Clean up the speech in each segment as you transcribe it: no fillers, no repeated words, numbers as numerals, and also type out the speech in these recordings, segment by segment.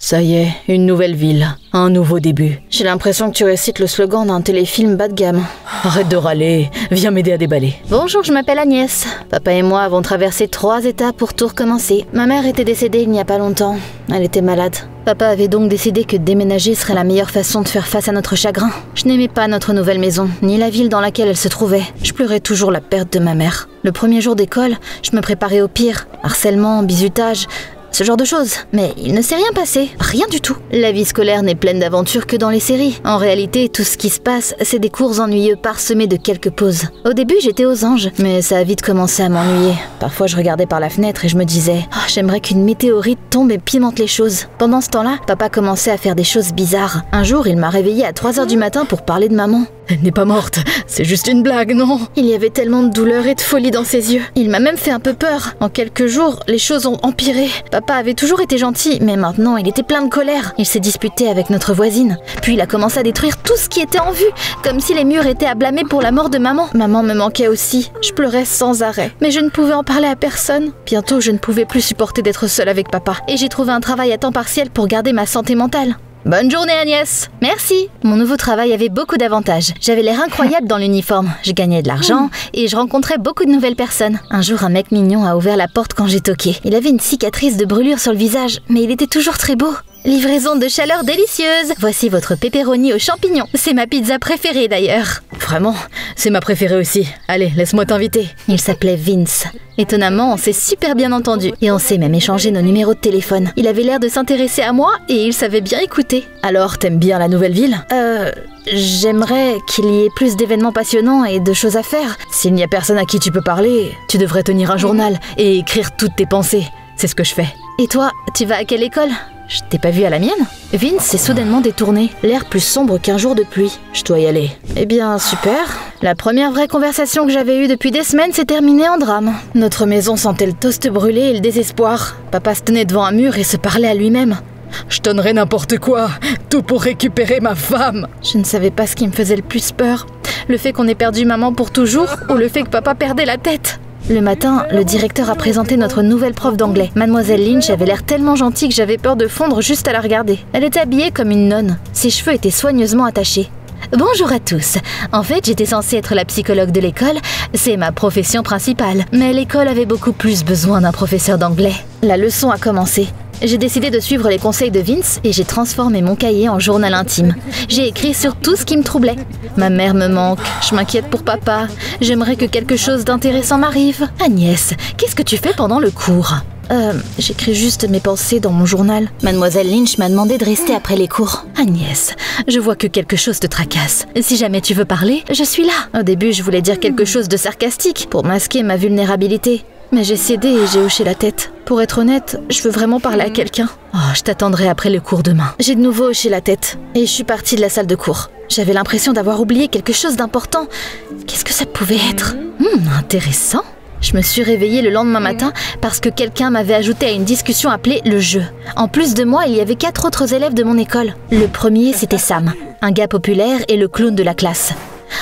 Ça y est, une nouvelle ville, un nouveau début. J'ai l'impression que tu récites le slogan d'un téléfilm bas de gamme. Arrête de râler, viens m'aider à déballer. Bonjour, je m'appelle Agnès. Papa et moi avons traversé 3 étapes pour tout recommencer. Ma mère était décédée il n'y a pas longtemps. Elle était malade. Papa avait donc décidé que déménager serait la meilleure façon de faire face à notre chagrin. Je n'aimais pas notre nouvelle maison, ni la ville dans laquelle elle se trouvait. Je pleurais toujours la perte de ma mère. Le premier jour d'école, je me préparais au pire. Harcèlement, bizutage... ce genre de choses. Mais il ne s'est rien passé. Rien du tout. La vie scolaire n'est pleine d'aventures que dans les séries. En réalité, tout ce qui se passe, c'est des cours ennuyeux parsemés de quelques pauses. Au début, j'étais aux anges, mais ça a vite commencé à m'ennuyer. Parfois, je regardais par la fenêtre et je me disais « Oh, j'aimerais qu'une météorite tombe et pimente les choses. » Pendant ce temps-là, papa commençait à faire des choses bizarres. Un jour, il m'a réveillée à 3h du matin pour parler de maman. Elle n'est pas morte, c'est juste une blague, non? Il y avait tellement de douleur et de folie dans ses yeux. Il m'a même fait un peu peur. En quelques jours, les choses ont empiré. Papa avait toujours été gentil, mais maintenant il était plein de colère. Il s'est disputé avec notre voisine. Puis il a commencé à détruire tout ce qui était en vue, comme si les murs étaient à blâmer pour la mort de maman. Maman me manquait aussi. Je pleurais sans arrêt. Mais je ne pouvais en parler à personne. Bientôt, je ne pouvais plus supporter d'être seule avec papa. Et j'ai trouvé un travail à temps partiel pour garder ma santé mentale. Bonne journée Agnès. Merci. Mon nouveau travail avait beaucoup d'avantages. J'avais l'air incroyable dans l'uniforme. Je gagnais de l'argent et je rencontrais beaucoup de nouvelles personnes. Un jour, un mec mignon a ouvert la porte quand j'ai toqué. Il avait une cicatrice de brûlure sur le visage, mais il était toujours très beau. Livraison de chaleur délicieuse. Voici votre pepperoni aux champignons. C'est ma pizza préférée d'ailleurs. Vraiment, c'est ma préférée aussi. Allez, laisse-moi t'inviter. Il s'appelait Vince. Étonnamment, on s'est super bien entendu. Et on s'est même échangé nos numéros de téléphone. Il avait l'air de s'intéresser à moi et il savait bien écouter. Alors, t'aimes bien la nouvelle ville? J'aimerais qu'il y ait plus d'événements passionnants et de choses à faire. S'il n'y a personne à qui tu peux parler, tu devrais tenir un journal et écrire toutes tes pensées. C'est ce que je fais. Et toi, tu vas à quelle école? Je t'ai pas vu à la mienne? Vince s'est soudainement détourné, l'air plus sombre qu'un jour de pluie. Je dois y aller. Eh bien, super. La première vraie conversation que j'avais eue depuis des semaines s'est terminée en drame. Notre maison sentait le toast brûlé et le désespoir. Papa se tenait devant un mur et se parlait à lui-même. Je donnerais n'importe quoi, tout pour récupérer ma femme. Je ne savais pas ce qui me faisait le plus peur. Le fait qu'on ait perdu maman pour toujours ou le fait que papa perdait la tête. Le matin, le directeur a présenté notre nouvelle prof d'anglais. Mademoiselle Lynch avait l'air tellement gentille que j'avais peur de fondre juste à la regarder. Elle était habillée comme une nonne. Ses cheveux étaient soigneusement attachés. Bonjour à tous. En fait, j'étais censée être la psychologue de l'école. C'est ma profession principale. Mais l'école avait beaucoup plus besoin d'un professeur d'anglais. La leçon a commencé. J'ai décidé de suivre les conseils de Vince et j'ai transformé mon cahier en journal intime. J'ai écrit sur tout ce qui me troublait. Ma mère me manque, je m'inquiète pour papa, j'aimerais que quelque chose d'intéressant m'arrive. Agnès, qu'est-ce que tu fais pendant le cours? J'écris juste mes pensées dans mon journal. Mademoiselle Lynch m'a demandé de rester après les cours. Agnès, je vois que quelque chose te tracasse. Si jamais tu veux parler, je suis là. Au début, je voulais dire quelque chose de sarcastique pour masquer ma vulnérabilité. Mais j'ai cédé et j'ai hoché la tête. Pour être honnête, je veux vraiment parler à quelqu'un. Oh, je t'attendrai après le cours demain. J'ai de nouveau hoché la tête et je suis partie de la salle de cours. J'avais l'impression d'avoir oublié quelque chose d'important. Qu'est-ce que ça pouvait être? Intéressant. Je me suis réveillée le lendemain matin parce que quelqu'un m'avait ajouté à une discussion appelée « Le jeu ». En plus de moi, il y avait 4 autres élèves de mon école. Le premier, c'était Sam, un gars populaire et le clown de la classe.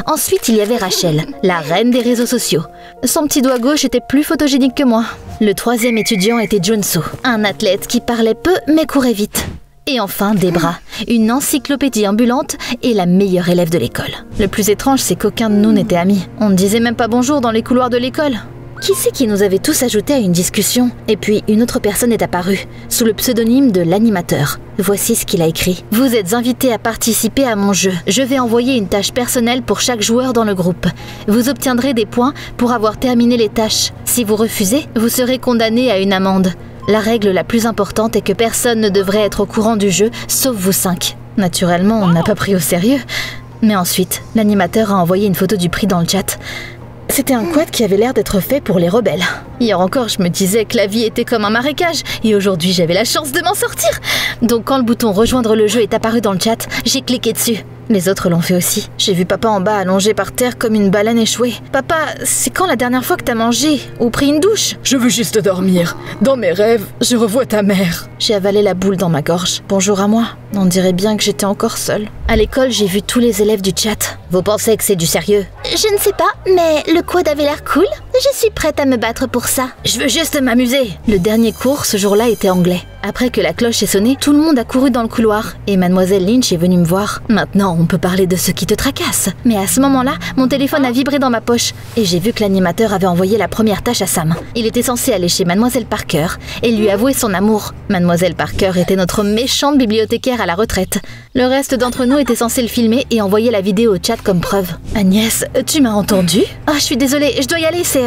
Ensuite, il y avait Rachel, la reine des réseaux sociaux. Son petit doigt gauche était plus photogénique que moi. Le 3e étudiant était Junso, un athlète qui parlait peu mais courait vite. Et enfin, Debra, une encyclopédie ambulante et la meilleure élève de l'école. Le plus étrange, c'est qu'aucun de nous n'était amis. On ne disait même pas bonjour dans les couloirs de l'école. Qui c'est qui nous avait tous ajoutés à une discussion? Et puis, une autre personne est apparue, sous le pseudonyme de l'animateur. Voici ce qu'il a écrit. Vous êtes invités à participer à mon jeu. Je vais envoyer une tâche personnelle pour chaque joueur dans le groupe. Vous obtiendrez des points pour avoir terminé les tâches. Si vous refusez, vous serez condamné à une amende. La règle la plus importante est que personne ne devrait être au courant du jeu, sauf vous 5. Naturellement, on n'a pas pris au sérieux. Mais ensuite, l'animateur a envoyé une photo du prix dans le chat. C'était un quad qui avait l'air d'être fait pour les rebelles. Hier encore, je me disais que la vie était comme un marécage, et aujourd'hui, j'avais la chance de m'en sortir. Donc quand le bouton « Rejoindre le jeu » est apparu dans le chat, j'ai cliqué dessus. Les autres l'ont fait aussi. J'ai vu papa en bas allongé par terre comme une baleine échouée. Papa, c'est quand la dernière fois que t'as mangé ou pris une douche? Je veux juste dormir. Dans mes rêves, je revois ta mère. J'ai avalé la boule dans ma gorge. Bonjour à moi. On dirait bien que j'étais encore seule. À l'école, j'ai vu tous les élèves du chat. Vous pensez que c'est du sérieux? Je ne sais pas, mais le quad avait l'air cool. Je suis prête à me battre pour ça. Je veux juste m'amuser. Le dernier cours ce jour-là était anglais. Après que la cloche ait sonné, tout le monde a couru dans le couloir et Mademoiselle Lynch est venue me voir. Maintenant, on peut parler de ce qui te tracasse. Mais à ce moment-là, mon téléphone a vibré dans ma poche et j'ai vu que l'animateur avait envoyé la première tâche à Sam. Il était censé aller chez Mademoiselle Parker et lui avouer son amour. Mademoiselle Parker était notre méchante bibliothécaire à la retraite. Le reste d'entre nous était censé le filmer et envoyer la vidéo au chat comme preuve. Agnès, tu m'as entendu? Ah, je suis désolée, je dois y aller, c'est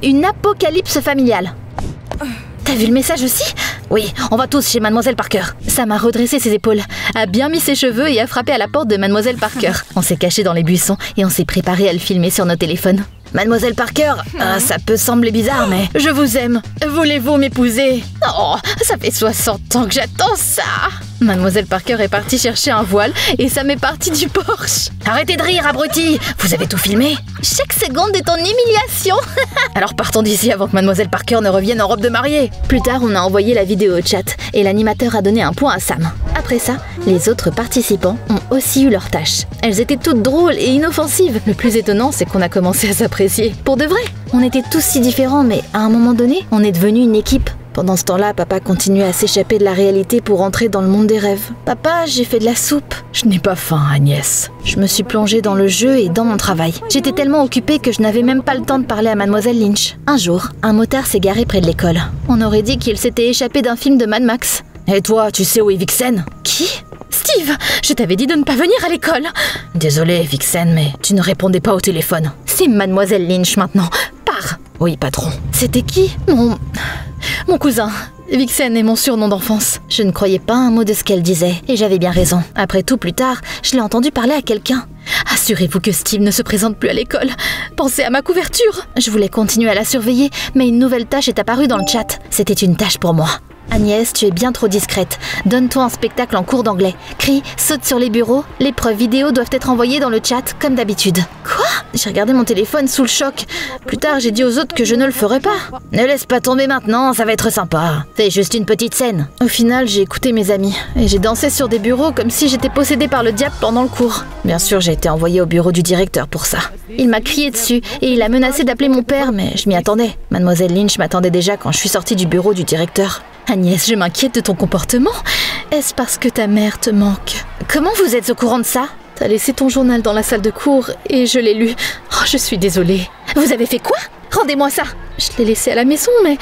une apocalypse familiale. T'as vu le message aussi? Oui, on va tous chez Mademoiselle Parker. Sam a redressé ses épaules, a bien mis ses cheveux et a frappé à la porte de Mademoiselle Parker. On s'est caché dans les buissons et on s'est préparé à le filmer sur nos téléphones. Mademoiselle Parker, ça peut sembler bizarre, mais je vous aime. Voulez-vous m'épouser? Oh, ça fait 60 ans que j'attends ça. Mademoiselle Parker est partie chercher un voile et Sam est parti du porche. Arrêtez de rire, abruti. Vous avez tout filmé? Chaque seconde est en humiliation. Alors partons d'ici avant que Mademoiselle Parker ne revienne en robe de mariée. Plus tard, on a envoyé la vidéo au chat et l'animateur a donné un point à Sam. Après ça, les autres participants ont aussi eu leur tâche. Elles étaient toutes drôles et inoffensives. Le plus étonnant, c'est qu'on a commencé à s'apprécier. Pour de vrai. On était tous si différents, mais à un moment donné, on est devenu une équipe. Pendant ce temps-là, papa continuait à s'échapper de la réalité pour entrer dans le monde des rêves. Papa, j'ai fait de la soupe. Je n'ai pas faim, Agnès. Je me suis plongée dans le jeu et dans mon travail. J'étais tellement occupée que je n'avais même pas le temps de parler à Mademoiselle Lynch. Un jour, un motard s'est garé près de l'école. On aurait dit qu'il s'était échappé d'un film de Mad Max. Et toi, tu sais où est Vixen? Qui? Steve, je t'avais dit de ne pas venir à l'école. Désolée, Vixen, mais tu ne répondais pas au téléphone. C'est Mademoiselle Lynch maintenant. Pars. Oui, patron. C'était qui? Mon cousin. Vixen est mon surnom d'enfance. Je ne croyais pas un mot de ce qu'elle disait, et j'avais bien raison. Après tout, plus tard, je l'ai entendu parler à quelqu'un. Assurez-vous que Steve ne se présente plus à l'école. Pensez à ma couverture. Je voulais continuer à la surveiller, mais une nouvelle tâche est apparue dans le chat. C'était une tâche pour moi. Agnès, tu es bien trop discrète. Donne-toi un spectacle en cours d'anglais. Crie, saute sur les bureaux. Les preuves vidéo doivent être envoyées dans le chat, comme d'habitude. Quoi? J'ai regardé mon téléphone sous le choc. Plus tard, j'ai dit aux autres que je ne le ferais pas. Ne laisse pas tomber maintenant, ça va être sympa. Fais juste une petite scène. Au final, j'ai écouté mes amis. Et j'ai dansé sur des bureaux comme si j'étais possédée par le diable pendant le cours. Bien sûr, j'ai été envoyée au bureau du directeur pour ça. Il m'a crié dessus et il a menacé d'appeler mon père, mais je m'y attendais. Mademoiselle Lynch m'attendait déjà quand je suis sortie du bureau du directeur. Agnès, je m'inquiète de ton comportement. Est-ce parce que ta mère te manque? Comment vous êtes au courant de ça? T'as laissé ton journal dans la salle de cours et je l'ai lu. Oh, je suis désolée. Vous avez fait quoi? Rendez-moi ça. Je l'ai laissé à la maison, mais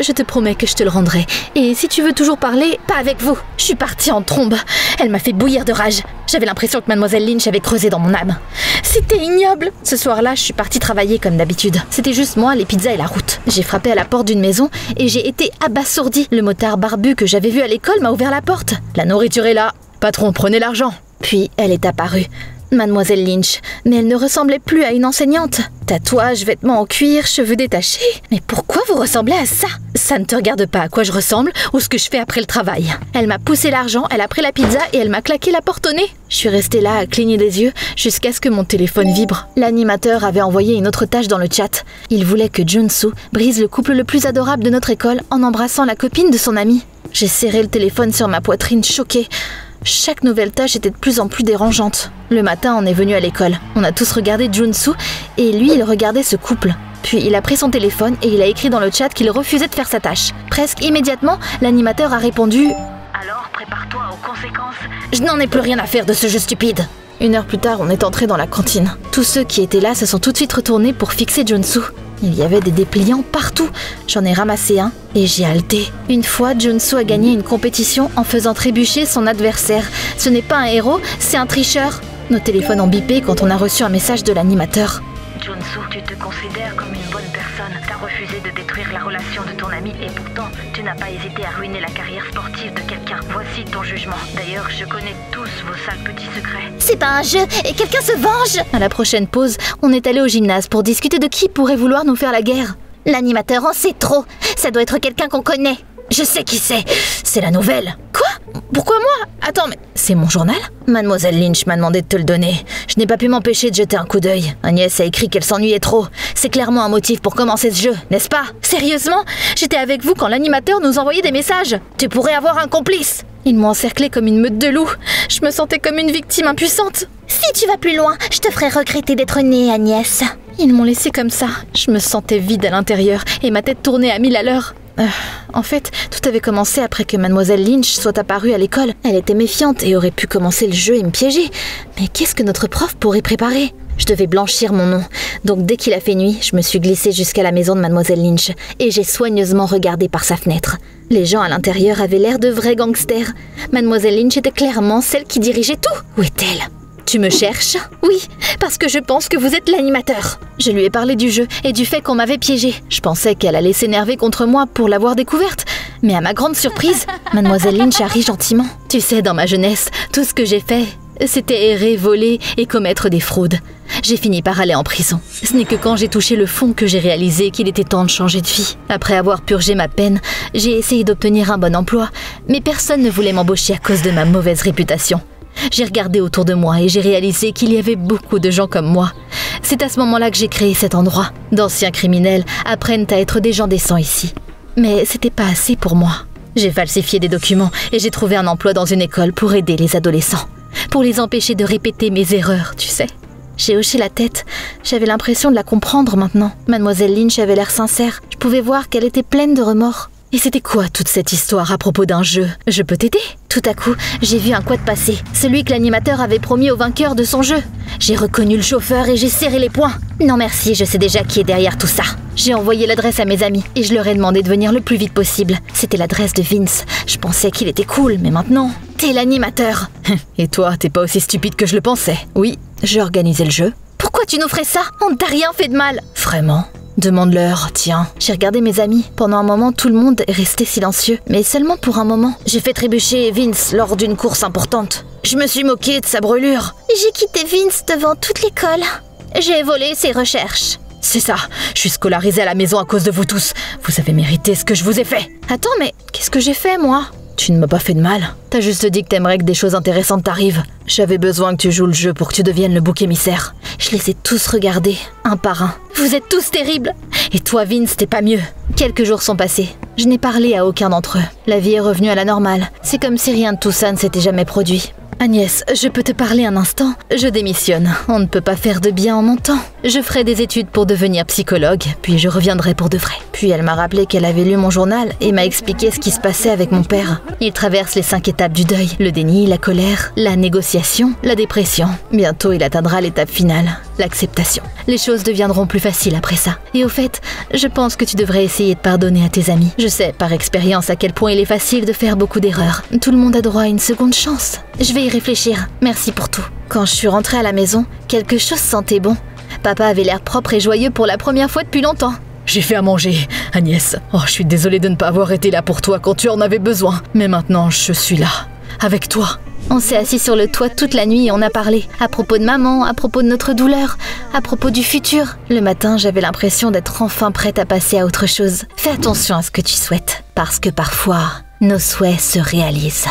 je te promets que je te le rendrai. Et si tu veux toujours parler, pas avec vous. Je suis partie en trombe. Elle m'a fait bouillir de rage. J'avais l'impression que Mademoiselle Lynch avait creusé dans mon âme. C'était ignoble. Ce soir-là, je suis partie travailler comme d'habitude. C'était juste moi, les pizzas et la route. J'ai frappé à la porte d'une maison et j'ai été abasourdie. Le motard barbu que j'avais vu à l'école m'a ouvert la porte. La nourriture est là. Patron, prenez l'argent. Puis elle est apparue. Mademoiselle Lynch, mais elle ne ressemblait plus à une enseignante. Tatouage, vêtements en cuir, cheveux détachés. Mais pourquoi vous ressemblez à ça? Ça ne te regarde pas à quoi je ressemble ou ce que je fais après le travail. Elle m'a poussé l'argent, elle a pris la pizza et elle m'a claqué la porte au nez. Je suis restée là à cligner des yeux jusqu'à ce que mon téléphone vibre. L'animateur avait envoyé une autre tâche dans le chat. Il voulait que Junsu brise le couple le plus adorable de notre école en embrassant la copine de son ami. J'ai serré le téléphone sur ma poitrine, choquée. Chaque nouvelle tâche était de plus en plus dérangeante. Le matin, on est venu à l'école. On a tous regardé Junsu et lui, il regardait ce couple. Puis il a pris son téléphone et il a écrit dans le chat qu'il refusait de faire sa tâche. Presque immédiatement, l'animateur a répondu « Alors, prépare-toi aux conséquences. Je n'en ai plus rien à faire de ce jeu stupide. » 1 heure plus tard, on est entré dans la cantine. Tous ceux qui étaient là se sont tout de suite retournés pour fixer Junsu. Il y avait des dépliants partout. J'en ai ramassé un et j'ai haleté. Une fois, Junsu a gagné une compétition en faisant trébucher son adversaire. Ce n'est pas un héros, c'est un tricheur. Nos téléphones ont bipé quand on a reçu un message de l'animateur. Junsu, tu te considères comme une bonne personne. T'as refusé de détruire la relation de ton ami et pourtant, tu n'as pas hésité à ruiner la carrière sportive de quelqu'un. Voici ton jugement. D'ailleurs, je connais tous vos sales petits secrets. C'est pas un jeu et quelqu'un se venge! À la prochaine pause, on est allé au gymnase pour discuter de qui pourrait vouloir nous faire la guerre. L'animateur en sait trop. Ça doit être quelqu'un qu'on connaît. Je sais qui c'est. C'est la nouvelle. Quoi? Pourquoi moi? Attends, mais c'est mon journal? Mademoiselle Lynch m'a demandé de te le donner. Je n'ai pas pu m'empêcher de jeter un coup d'œil. Agnès a écrit qu'elle s'ennuyait trop. C'est clairement un motif pour commencer ce jeu, n'est-ce pas? Sérieusement? J'étais avec vous quand l'animateur nous envoyait des messages. Tu pourrais avoir un complice. Ils m'ont encerclé comme une meute de loups. Je me sentais comme une victime impuissante. Si tu vas plus loin, je te ferai regretter d'être née, Agnès. Ils m'ont laissée comme ça. Je me sentais vide à l'intérieur et ma tête tournait à 1000 à l'heure. En fait, tout avait commencé après que Mademoiselle Lynch soit apparue à l'école. Elle était méfiante et aurait pu commencer le jeu et me piéger. Mais qu'est-ce que notre prof pourrait préparer? Je devais blanchir mon nom. Donc dès qu'il a fait nuit, je me suis glissée jusqu'à la maison de Mademoiselle Lynch et j'ai soigneusement regardé par sa fenêtre. Les gens à l'intérieur avaient l'air de vrais gangsters. Mademoiselle Lynch était clairement celle qui dirigeait tout. Où est-elle? Tu me cherches? Oui, parce que je pense que vous êtes l'animateur. Je lui ai parlé du jeu et du fait qu'on m'avait piégée. Je pensais qu'elle allait s'énerver contre moi pour l'avoir découverte. Mais à ma grande surprise, Mademoiselle Lynch a ri gentiment. Tu sais, dans ma jeunesse, tout ce que j'ai fait, c'était errer, voler et commettre des fraudes. J'ai fini par aller en prison. Ce n'est que quand j'ai touché le fond que j'ai réalisé qu'il était temps de changer de vie. Après avoir purgé ma peine, j'ai essayé d'obtenir un bon emploi, mais personne ne voulait m'embaucher à cause de ma mauvaise réputation. J'ai regardé autour de moi et j'ai réalisé qu'il y avait beaucoup de gens comme moi. C'est à ce moment-là que j'ai créé cet endroit. D'anciens criminels apprennent à être des gens décents ici. Mais c'était pas assez pour moi. J'ai falsifié des documents et j'ai trouvé un emploi dans une école pour aider les adolescents. Pour les empêcher de répéter mes erreurs, tu sais. J'ai hoché la tête. J'avais l'impression de la comprendre maintenant. Mademoiselle Lynch avait l'air sincère. Je pouvais voir qu'elle était pleine de remords. Et c'était quoi toute cette histoire à propos d'un jeu? Je peux t'aider? Tout à coup, j'ai vu un quad passer, celui que l'animateur avait promis au vainqueur de son jeu. J'ai reconnu le chauffeur et j'ai serré les poings. Non merci, je sais déjà qui est derrière tout ça. J'ai envoyé l'adresse à mes amis et je leur ai demandé de venir le plus vite possible. C'était l'adresse de Vince. Je pensais qu'il était cool, mais maintenant, t'es l'animateur. Et toi, t'es pas aussi stupide que je le pensais. Oui, j'ai organisé le jeu. Pourquoi tu nous ferais ça? On ne t'a rien fait de mal. Vraiment? Demande-leur, tiens. J'ai regardé mes amis. Pendant un moment, tout le monde est resté silencieux. Mais seulement pour un moment. J'ai fait trébucher Vince lors d'une course importante. Je me suis moquée de sa brûlure. J'ai quitté Vince devant toute l'école. J'ai volé ses recherches. C'est ça, je suis scolarisée à la maison à cause de vous tous. Vous avez mérité ce que je vous ai fait. Attends, mais qu'est-ce que j'ai fait, moi? Tu ne m'as pas fait de mal. T'as juste dit que t'aimerais que des choses intéressantes t'arrivent. J'avais besoin que tu joues le jeu pour que tu deviennes le bouc émissaire. Je les ai tous regardés, un par un. Vous êtes tous terribles. Et toi, Vince, t'es pas mieux. Quelques jours sont passés. Je n'ai parlé à aucun d'entre eux. La vie est revenue à la normale. C'est comme si rien de tout ça ne s'était jamais produit. Agnès, je peux te parler un instant? Je démissionne. On ne peut pas faire de bien en montant. Je ferai des études pour devenir psychologue, puis je reviendrai pour de vrai. Puis elle m'a rappelé qu'elle avait lu mon journal et m'a expliqué ce qui se passait avec mon père. Il traverse les 5 étapes du deuil. Le déni, la colère, la négociation, la dépression. Bientôt, il atteindra l'étape finale, l'acceptation. Les choses deviendront plus faciles après ça. Et au fait, je pense que tu devrais essayer de pardonner à tes amis. Je sais par expérience à quel point il est facile de faire beaucoup d'erreurs. Tout le monde a droit à une seconde chance. Je vais y réfléchir. Merci pour tout. Quand je suis rentrée à la maison, quelque chose sentait bon. Papa avait l'air propre et joyeux pour la première fois depuis longtemps. J'ai fait à manger, Agnès. Oh, je suis désolée de ne pas avoir été là pour toi quand tu en avais besoin. Mais maintenant, je suis là, avec toi. On s'est assis sur le toit toute la nuit et on a parlé. À propos de maman, à propos de notre douleur, à propos du futur. Le matin, j'avais l'impression d'être enfin prête à passer à autre chose. Fais attention à ce que tu souhaites, parce que parfois, nos souhaits se réalisent.